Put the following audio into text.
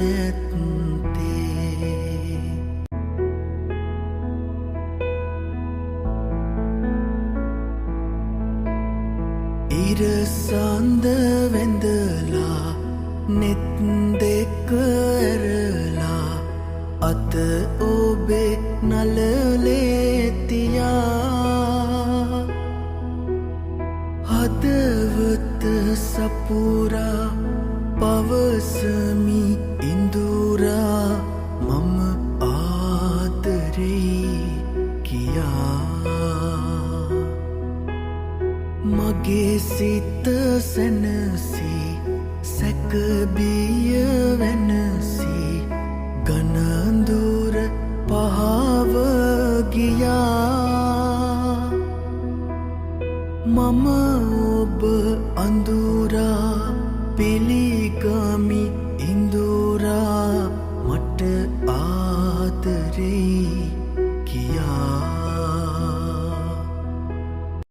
නැත්තේ ඉරසඳ වැඳලා නෙත් දෙක ඇරලා අත ඔබේ නළලේ තියා හදවත සපුරා පවසමි ඉඳුරා මම ආදරේ කියා මගේ සිත සැනසී සැකබිය වෙනසී ගනඳුර පහව ගියා මම ඔබ අඳුරා පිළිගමි ඉඳුරා මට ආදරේ